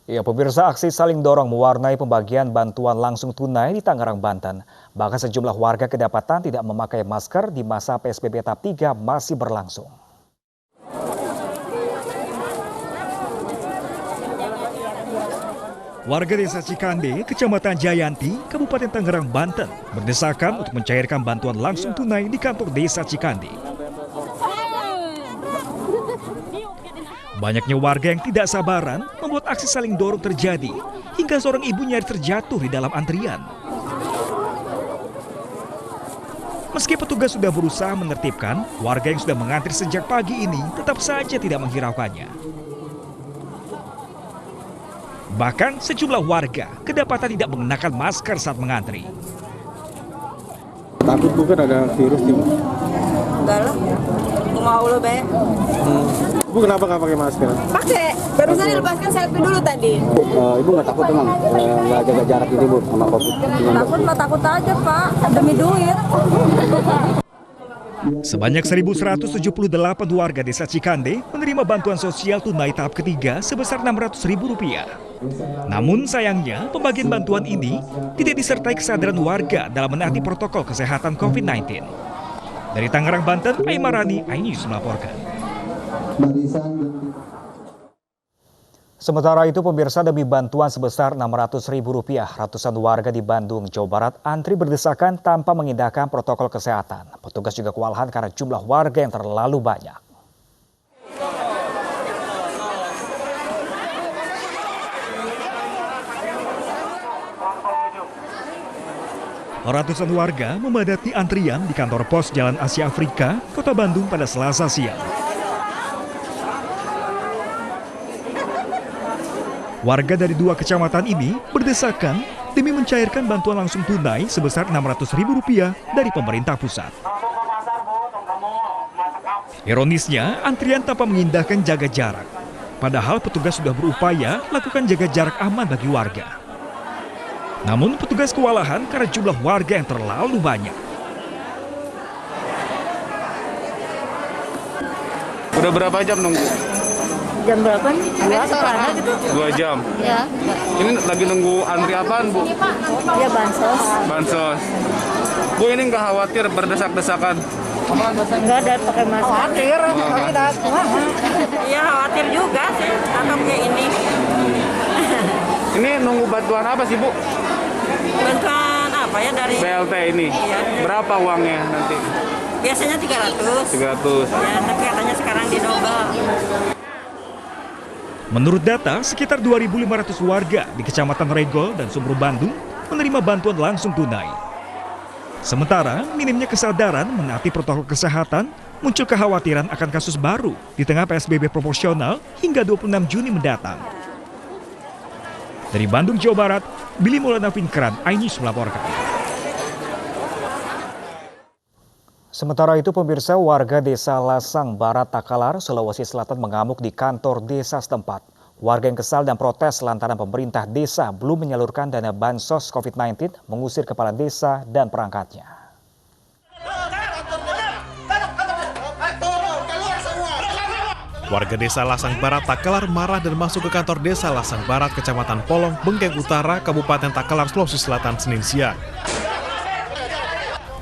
Ya, pemirsa, aksi saling dorong mewarnai pembagian bantuan langsung tunai di Tangerang, Banten. Bahkan sejumlah warga kedapatan tidak memakai masker di masa PSBB tahap 3 masih berlangsung. Warga Desa Cikande, Kecamatan Jayanti, Kabupaten Tangerang, Banten, berdesakan untuk mencairkan bantuan langsung tunai di kantor Desa Cikande. Banyaknya warga yang tidak sabaran membuat aksi saling dorong terjadi, hingga seorang ibu nyaris terjatuh di dalam antrian. Meski petugas sudah berusaha menertibkan, warga yang sudah mengantri sejak pagi ini tetap saja tidak menghiraukannya. Bahkan sejumlah warga kedapatan tidak mengenakan masker saat mengantri. Takut bukan ada virus nih, Bu? Enggak lah, mau lo be. Bu, kenapa nggak pakai masker? Pakai, barusan dilepaskan selfie dulu tadi. Ibu nggak takut emang nggak jaga jarak ini, Bu, sama COVID? Takut mah takut aja, Pak, demi duit. Sebanyak 1.178 warga Desa Cikande menerima bantuan sosial tunai tahap ketiga sebesar Rp600.000. Namun sayangnya pembagian bantuan ini tidak disertai kesadaran warga dalam menaati protokol kesehatan COVID-19. Dari Tangerang, Banten, Aimarani, iNews melaporkan. Sementara itu, pemirsa, demi bantuan sebesar Rp600.000, ratusan warga di Bandung, Jawa Barat antri berdesakan tanpa mengindahkan protokol kesehatan. Petugas juga kewalahan karena jumlah warga yang terlalu banyak. Ratusan warga memadati antrian di kantor pos Jalan Asia Afrika, Kota Bandung pada Selasa siang. Warga dari dua kecamatan ini berdesakan demi mencairkan bantuan langsung tunai sebesar Rp600.000 dari pemerintah pusat. Ironisnya, antrian tanpa mengindahkan jaga jarak. Padahal petugas sudah berupaya lakukan jaga jarak aman bagi warga. Namun petugas kewalahan karena jumlah warga yang terlalu banyak. Udah berapa jam nunggu? Jam berapa nih? 2 jam. Ya. Ini lagi nunggu antri apaan, Bu? Ya bansos. Bansos. Bu, ini nggak khawatir berdesak-desakan? Enggak ada pakai masker. Khawatir. Iya khawatir juga sih, takut kayak ini. Ini nunggu bantuan apa sih, Bu? Bantuan apa ya dari BLT ini? Iya. Berapa uangnya nanti? biasanya 300. 300. Ya, tapi katanya sekarang didobel. Menurut data, sekitar 2.500 warga di Kecamatan Regol dan Sumber Bandung menerima bantuan langsung tunai. Sementara, minimnya kesadaran menaati protokol kesehatan, muncul kekhawatiran akan kasus baru di tengah PSBB proporsional hingga 26 Juni mendatang. Dari Bandung, Jawa Barat, Billy Maulana Finkran, iNews melaporkan. Sementara itu, pemirsa, warga Desa Lasang Barat, Takalar, Sulawesi Selatan mengamuk di kantor desa setempat. Warga yang kesal dan protes lantaran pemerintah desa belum menyalurkan dana bansos COVID-19 mengusir kepala desa dan perangkatnya. Warga Desa Lasang Barat, Takalar marah dan masuk ke kantor Desa Lasang Barat, Kecamatan Polong, Bengkeng Utara, Kabupaten Takalar, Sulawesi Selatan, Senin siang.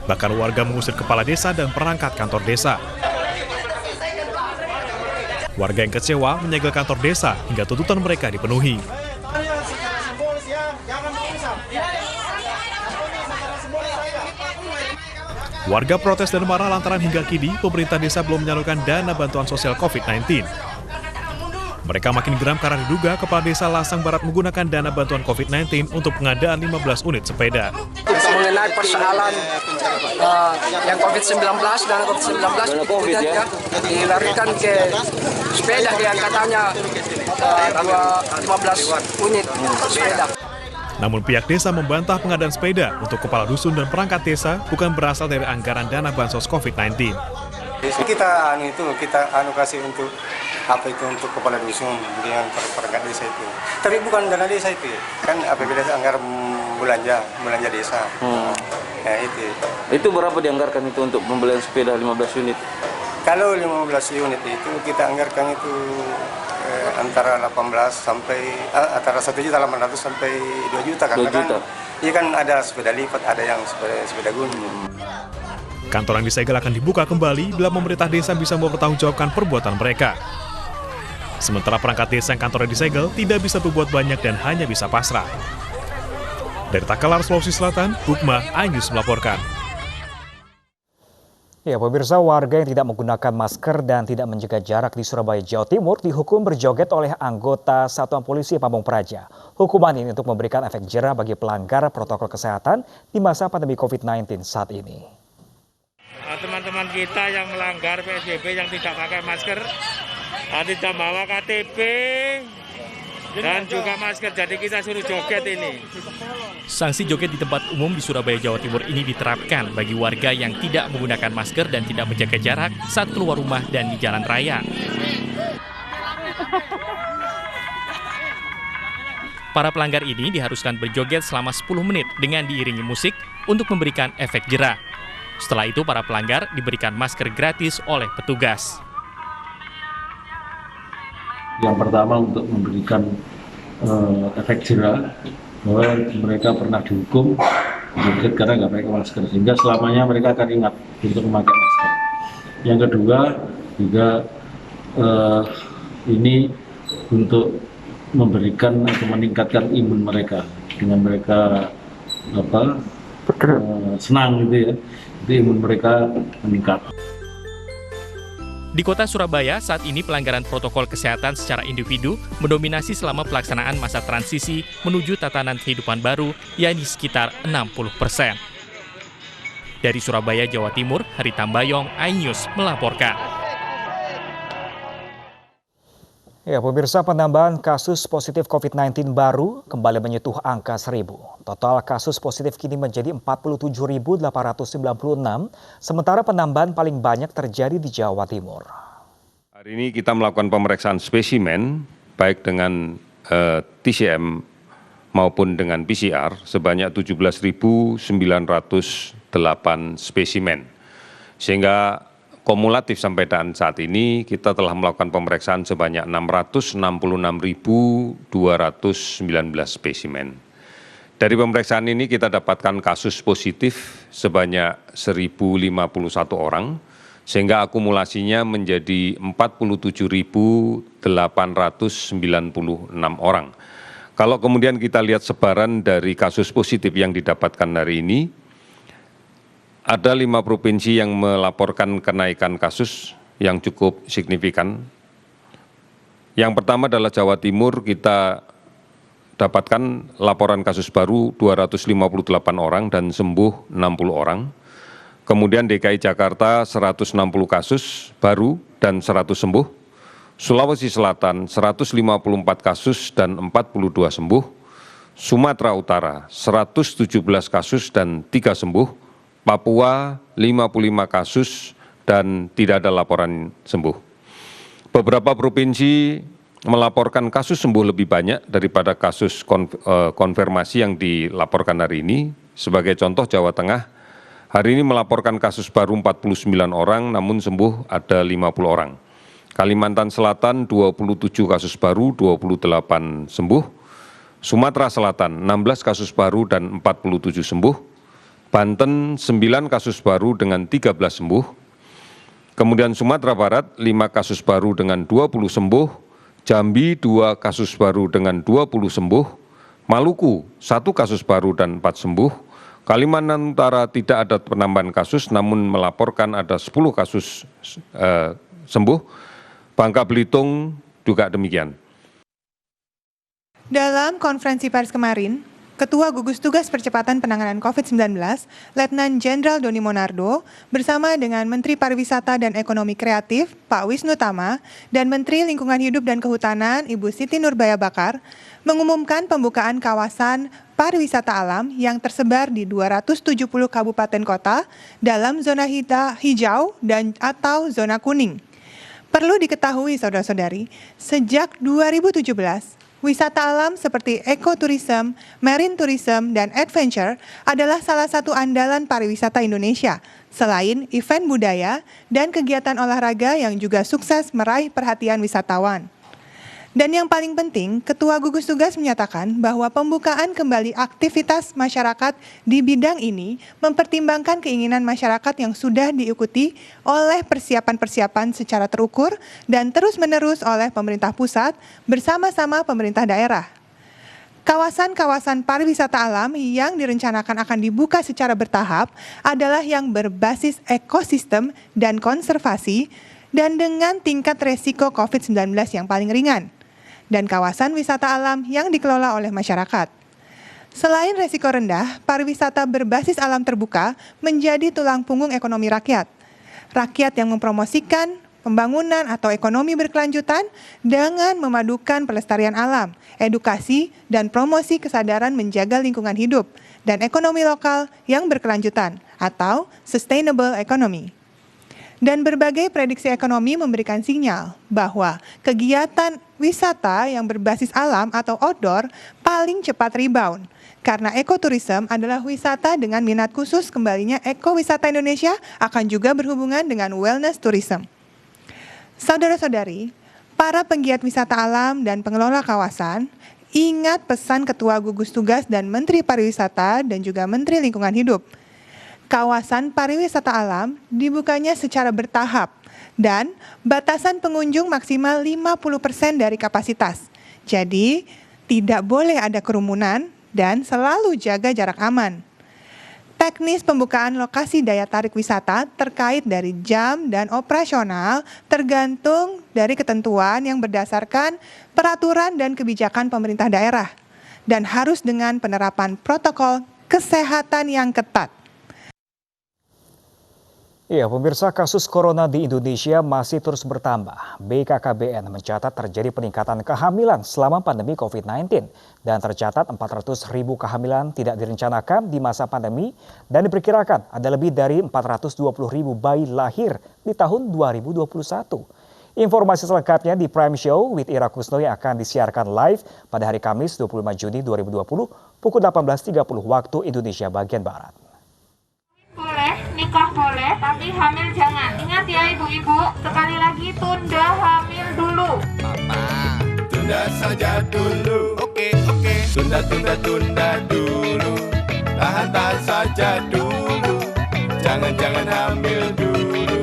Bahkan warga mengusir kepala desa dan perangkat kantor desa. Warga yang kecewa menyegel kantor desa hingga tuntutan mereka dipenuhi. Warga protes dan marah lantaran hingga kini pemerintah desa belum menyalurkan dana bantuan sosial COVID-19. Mereka makin geram karena diduga kepala desa Lasang Barat menggunakan dana bantuan COVID-19 untuk pengadaan 15 unit sepeda. Mengenai persoalan yang COVID-19, dana COVID-19 dilarikan ke sepeda yang katanya 15 unit sepeda. Namun pihak desa membantah pengadaan sepeda untuk kepala dusun dan perangkat desa bukan berasal dari anggaran dana bansos COVID-19. Kita kasih untuk untuk kepala dusun dengan perangkat desa itu. Tapi bukan dana desa itu, kan APBD anggaran belanja desa. Ya itu. Itu berapa dianggarkan itu untuk pembelian sepeda 15 unit? Kalau 15 unit itu kita anggarkan itu antara 18 sampai antara 1.800.000 sampai 2 juta karena kan iya kan ada sepeda lipat, ada yang sepeda gunung. Kantor yang disegel akan dibuka kembali bila pemerintah desa bisa mempertanggungjawabkan perbuatan mereka. Sementara perangkat desa yang kantornya disegel tidak bisa berbuat banyak dan hanya bisa pasrah. Dari Takalar, Sulawesi Selatan, Hukma, iNews melaporkan. Ya, pemirsa, warga yang tidak menggunakan masker dan tidak menjaga jarak di Surabaya, Jawa Timur dihukum berjoget oleh anggota Satuan Polisi Pamung Praja. Hukuman ini untuk memberikan efek jera bagi pelanggar protokol kesehatan di masa pandemi COVID-19 saat ini. Teman-teman kita yang melanggar PSBB yang tidak pakai masker, tidak bawa KTP dan juga masker, jadi kita suruh joget ini. Sanksi joget di tempat umum di Surabaya, Jawa Timur ini diterapkan bagi warga yang tidak menggunakan masker dan tidak menjaga jarak saat keluar rumah dan di jalan raya. Para pelanggar ini diharuskan berjoget selama 10 menit dengan diiringi musik untuk memberikan efek jera. Setelah itu, para pelanggar diberikan masker gratis oleh petugas. Yang pertama untuk memberikan efek jera, bahwa mereka pernah dihukum joget karena nggak pakai masker, sehingga selamanya mereka akan ingat untuk memakai masker. Yang kedua juga ini untuk memberikan atau meningkatkan imun mereka, dengan mereka senang gitu ya, itu imun mereka meningkat. Di kota Surabaya, saat ini pelanggaran protokol kesehatan secara individu mendominasi selama pelaksanaan masa transisi menuju tatanan kehidupan baru, yakni sekitar 60%. Dari Surabaya, Jawa Timur, Hari Tambayong, iNews melaporkan. Ya, pemirsa, penambahan kasus positif COVID-19 baru kembali menyentuh angka 1.000. Total kasus positif kini menjadi 47.896, sementara penambahan paling banyak terjadi di Jawa Timur. Hari ini kita melakukan pemeriksaan spesimen, baik dengan TCM maupun dengan PCR, sebanyak 17.908 spesimen. Sehingga kumulatif sampai dengan saat ini kita telah melakukan pemeriksaan sebanyak 666.219 spesimen. Dari pemeriksaan ini kita dapatkan kasus positif sebanyak 1.051 orang, sehingga akumulasinya menjadi 47.896 orang. Kalau kemudian kita lihat sebaran dari kasus positif yang didapatkan hari ini, ada 5 provinsi yang melaporkan kenaikan kasus yang cukup signifikan. Yang pertama adalah Jawa Timur, kita dapatkan laporan kasus baru 258 orang dan sembuh 60 orang. Kemudian DKI Jakarta 160 kasus baru dan 100 sembuh. Sulawesi Selatan 154 kasus dan 42 sembuh. Sumatera Utara 117 kasus dan 3 sembuh. Papua 55 kasus dan tidak ada laporan sembuh. Beberapa provinsi melaporkan kasus sembuh lebih banyak daripada kasus konfirmasi yang dilaporkan hari ini. Sebagai contoh, Jawa Tengah hari ini melaporkan kasus baru 49 orang, namun sembuh ada 50 orang. Kalimantan Selatan 27 kasus baru, 28 sembuh. Sumatera Selatan 16 kasus baru dan 47 sembuh. Banten 9 kasus baru dengan 13 sembuh. Kemudian Sumatera Barat 5 kasus baru dengan 20 sembuh. Jambi 2 kasus baru dengan 20 sembuh. Maluku 1 kasus baru dan 4 sembuh. Kalimantan Utara tidak ada penambahan kasus namun melaporkan ada 10 kasus sembuh. Bangka Belitung juga demikian. Dalam konferensi pers kemarin, Ketua Gugus Tugas Percepatan Penanganan COVID-19, Letnan Jenderal Doni Monardo, bersama dengan Menteri Pariwisata dan Ekonomi Kreatif, Pak Wisnu Tama, dan Menteri Lingkungan Hidup dan Kehutanan, Ibu Siti Nurbaya Bakar, mengumumkan pembukaan kawasan pariwisata alam yang tersebar di 270 kabupaten kota dalam zona hijau dan atau zona kuning. Perlu diketahui, saudara-saudari, sejak 2017, Wisata alam seperti ekoturism, marine tourism, dan adventure adalah salah satu andalan pariwisata Indonesia, selain event budaya dan kegiatan olahraga yang juga sukses meraih perhatian wisatawan. Dan yang paling penting, Ketua Gugus Tugas menyatakan bahwa pembukaan kembali aktivitas masyarakat di bidang ini mempertimbangkan keinginan masyarakat yang sudah diikuti oleh persiapan-persiapan secara terukur dan terus-menerus oleh pemerintah pusat bersama-sama pemerintah daerah. Kawasan-kawasan pariwisata alam yang direncanakan akan dibuka secara bertahap adalah yang berbasis ekosistem dan konservasi dan dengan tingkat resiko COVID-19 yang paling ringan, dan kawasan wisata alam yang dikelola oleh masyarakat. Selain resiko rendah, pariwisata berbasis alam terbuka menjadi tulang punggung ekonomi rakyat. Rakyat yang mempromosikan pembangunan atau ekonomi berkelanjutan dengan memadukan pelestarian alam, edukasi, dan promosi kesadaran menjaga lingkungan hidup, dan ekonomi lokal yang berkelanjutan atau sustainable economy. Dan berbagai prediksi ekonomi memberikan sinyal bahwa kegiatan wisata yang berbasis alam atau outdoor paling cepat rebound. Karena ekoturism adalah wisata dengan minat khusus, kembalinya ekowisata Indonesia akan juga berhubungan dengan wellness tourism. Saudara-saudari, para penggiat wisata alam dan pengelola kawasan, ingat pesan Ketua Gugus Tugas dan Menteri Pariwisata dan juga Menteri Lingkungan Hidup. Kawasan pariwisata alam dibukanya secara bertahap dan batasan pengunjung maksimal 50% dari kapasitas. Jadi, tidak boleh ada kerumunan dan selalu jaga jarak aman. Teknis pembukaan lokasi daya tarik wisata terkait dari jam dan operasional tergantung dari ketentuan yang berdasarkan peraturan dan kebijakan pemerintah daerah dan harus dengan penerapan protokol kesehatan yang ketat. Ya, pemirsa, kasus corona di Indonesia masih terus bertambah. BKKBN mencatat terjadi peningkatan kehamilan selama pandemi COVID-19 dan tercatat 400.000 kehamilan tidak direncanakan di masa pandemi dan diperkirakan ada lebih dari 420.000 bayi lahir di tahun 2021. Informasi selengkapnya di Prime Show with Ira Kusno yang akan disiarkan live pada hari Kamis 25 Juni 2020 pukul 18.30 waktu Indonesia bagian Barat. Boleh, nikah boleh, tapi hamil jangan. Ingat ya ibu-ibu, sekali lagi tunda hamil dulu. Papa, tunda saja dulu. Oke. Tunda dulu. Tahan saja dulu. Jangan hamil dulu.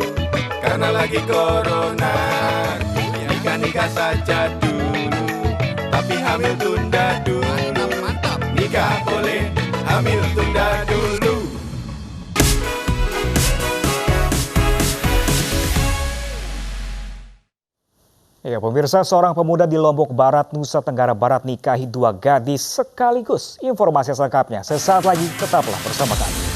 Karena lagi corona. Nikah saja dulu. Tapi hamil tunda dulu. Nikah boleh, hamil tunda dulu. Ya, pemirsa, seorang pemuda di Lombok Barat, Nusa Tenggara Barat nikahi 2 gadis sekaligus. Informasi selengkapnya sesaat lagi, tetaplah bersama kami.